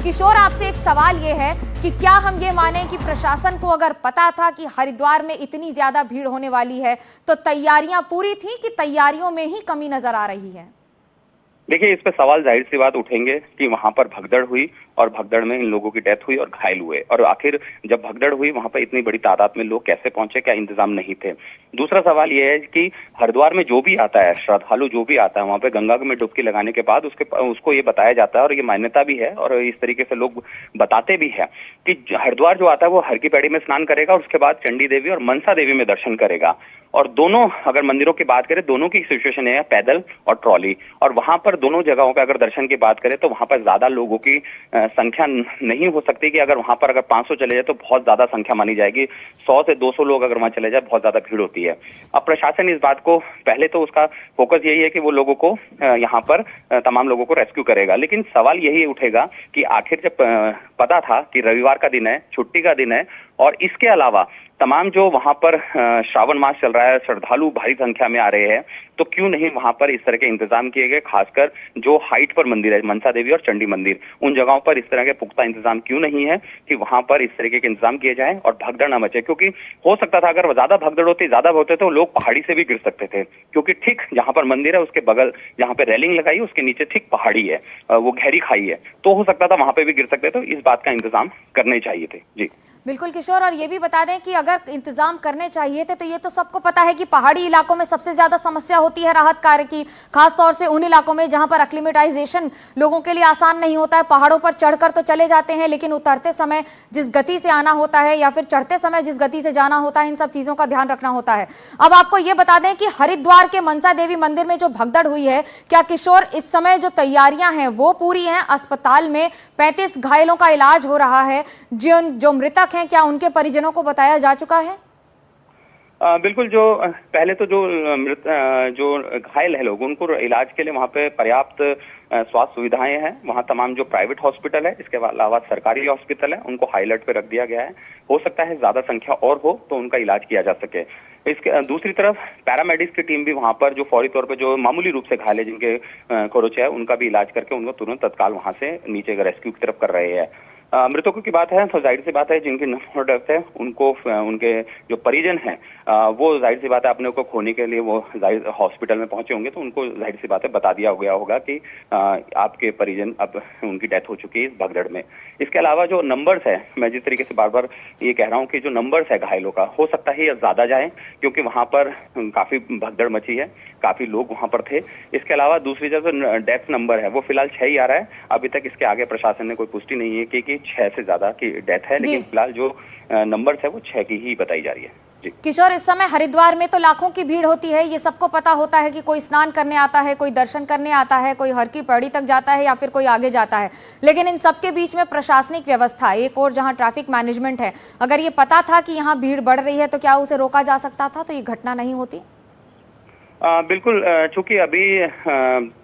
किशोर, आपसे एक सवाल ये है कि क्या हम ये माने कि प्रशासन को अगर पता था कि हरिद्वार में इतनी ज्यादा भीड़ होने वाली है तो तैयारियां पूरी थी कि तैयारियों में ही कमी नजर आ रही है? देखिए, इस पे सवाल जाहिर सी बात उठेंगे कि वहां पर भगदड़ हुई और भगदड़ में इन लोगों की डेथ हुई और घायल हुए, और आखिर जब भगदड़ हुई वहां पर इतनी बड़ी तादाद में लोग कैसे पहुंचे, क्या इंतजाम नहीं थे। दूसरा सवाल यह है कि हरिद्वार में जो भी आता है, श्रद्धालु जो भी आता है, वहां पे गंगा में डुबकी लगाने के बाद उसको ये बताया जाता है और ये मान्यता भी है और इस तरीके से लोग बताते भी है कि हरिद्वार जो आता है वो हर की पैड़ी में स्नान करेगा और उसके बाद चंडी देवी और मनसा देवी में दर्शन करेगा। और दोनों, अगर मंदिरों की बात करें, दोनों की सिचुएशन है पैदल और ट्रॉली, और वहां पर दोनों जगहों पे अगर दर्शन की बात करें तो वहां पर ज्यादा लोगों की संख्या नहीं हो सकती कि अगर वहां पर अगर 500 चले जाए तो बहुत ज्यादा संख्या मानी जाएगी। 100 से 200 लोग अगर वहां चले जाए बहुत ज्यादा भीड़ होती है। अब प्रशासन इस बात को, पहले तो उसका फोकस यही है कि वो लोगों को यहाँ पर तमाम लोगों को रेस्क्यू करेगा, लेकिन सवाल यही उठेगा कि आखिर जब पता था कि रविवार का दिन है, छुट्टी का दिन है, और इसके अलावा तमाम जो वहां पर श्रावण मास चल रहा है, श्रद्धालु भारी संख्या में आ रहे हैं, तो क्यों नहीं वहां पर इस तरह के इंतजाम किए गए। खासकर जो हाइट पर मंदिर है, मनसा देवी और चंडी मंदिर, उन जगहों पर इस तरह के पुख्ता इंतजाम क्यों नहीं है कि वहां पर इस तरीके के इंतजाम किए जाए और भगदड़ न मचे। क्योंकि हो सकता था अगर ज्यादा भगदड़ होती, ज्यादा होते तो लोग पहाड़ी से भी गिर सकते थे, क्योंकि ठीक जहां पर मंदिर है उसके बगल जहां पर रेलिंग लगाई है उसके नीचे ठीक पहाड़ी है, वो गहरी खाई है, तो हो सकता था वहां पर भी गिर सकते। तो इस बात का इंतजाम करने चाहिए थे। जी बिल्कुल किशोर, और ये भी बता दें कि अगर इंतजाम करने चाहिए थे तो ये तो सबको पता है कि पहाड़ी इलाकों में सबसे ज्यादा समस्या होती है राहत कार्य की, खासतौर से उन इलाकों में जहां पर एक्लिमेटाइजेशन लोगों के लिए आसान नहीं होता है। पहाड़ों पर चढ़कर तो चले जाते हैं, लेकिन उतरते समय जिस गति से आना होता है या फिर चढ़ते समय जिस गति से जाना होता है, इन सब चीजों का ध्यान रखना होता है। अब आपको ये बता दें कि हरिद्वार के मनसा देवी मंदिर में जो भगदड़ हुई है, क्या किशोर इस समय जो तैयारियां हैं वो पूरी हैं? अस्पताल में 35 घायलों का इलाज हो रहा है। जो मृतक हैं, क्या उनके परिजनों को बताया जा चुका है? बिल्कुल। जो पहले तो जो घायल है लोग, उनको इलाज के लिए वहाँ पे पर्याप्त स्वास्थ्य सुविधाएं हैं। वहाँ तमाम जो प्राइवेट हॉस्पिटल है, इसके अलावा सरकारी हॉस्पिटल है, उनको हाई अलर्ट पे रख दिया गया है। हो सकता है ज्यादा संख्या और हो तो उनका इलाज किया जा सके। इसके दूसरी तरफ पैरामेडिक्स की टीम भी वहाँ पर, जो फौरी तौर पर जो मामूली रूप से घायल है, जिनके खरोंच है, उनका भी इलाज करके उनको तुरंत तत्काल वहाँ से नीचे रेस्क्यू की तरफ कर रहे हैं। मृतकों की बात है तो जाहिर सी बात है जिनकी नर्व डेथ है उनको, उनके जो परिजन हैं, वो जाहिर सी बात है अपने को खोने के लिए वो हॉस्पिटल में पहुंचे होंगे, तो उनको जाहिर सी बात है बता दिया गया होगा कि आपके परिजन, अब उनकी डेथ हो चुकी है इस भगदड़ में। इसके अलावा जो नंबर्स है, मैं जिस तरीके से बार बार ये कह रहा हूँ कि जो नंबर्स है घायलों का, हो सकता है या ज्यादा जाए, क्योंकि वहां पर काफी भगदड़ मची है, काफी लोग वहां पर थे। इसके अलावा दूसरी जो डेथ नंबर है वो फिलहाल 6 ही आ रहा है। अभी तक इसके आगे प्रशासन ने कोई पुष्टि नहीं है कि 6 से ज्यादा की डेथ है, लेकिन फिलहाल जो नंबर्स है वो 6 की ही बताई जा रही है। जी किशोर, इस समय हरिद्वार में तो लाखों की भीड़ होती है, ये सबको पता होता है कि कोई स्नान करने आता है, कोई दर्शन करने आता है, कोई हर की पैड़ी तक जाता है या फिर कोई आगे जाता है, लेकिन इन सबके बीच में प्रशासनिक व्यवस्था एक और जहां ट्रैफिक मैनेजमेंट है, अगर ये पता था कि यहाँ भीड़ बढ़ रही है तो क्या उसे रोका जा सकता था, तो ये घटना नहीं होती? बिल्कुल। चूंकि अभी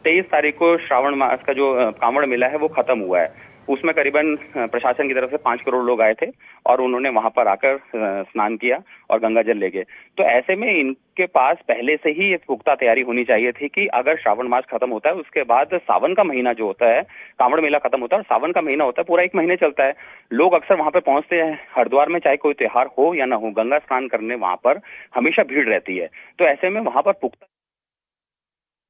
23 तारीख को श्रावण मास का जो कांवड़ मेला है वो खत्म हुआ है, उसमें करीबन प्रशासन की तरफ से 5 करोड़ लोग आए थे और उन्होंने वहां पर आकर स्नान किया और गंगा जल ले गए। तो ऐसे में इनके पास पहले से ही एक पुख्ता तैयारी होनी चाहिए थी कि अगर श्रावण मास खत्म होता है उसके बाद सावन का महीना जो होता है, कांवड़ मेला खत्म होता है और सावन का महीना होता है, पूरा 1 महीने चलता है। लोग अक्सर वहां पर पहुंचते हैं, हरिद्वार में चाहे कोई त्योहार हो या ना हो, गंगा स्नान करने वहां पर हमेशा भीड़ रहती है। तो ऐसे में वहां पर पुख्ता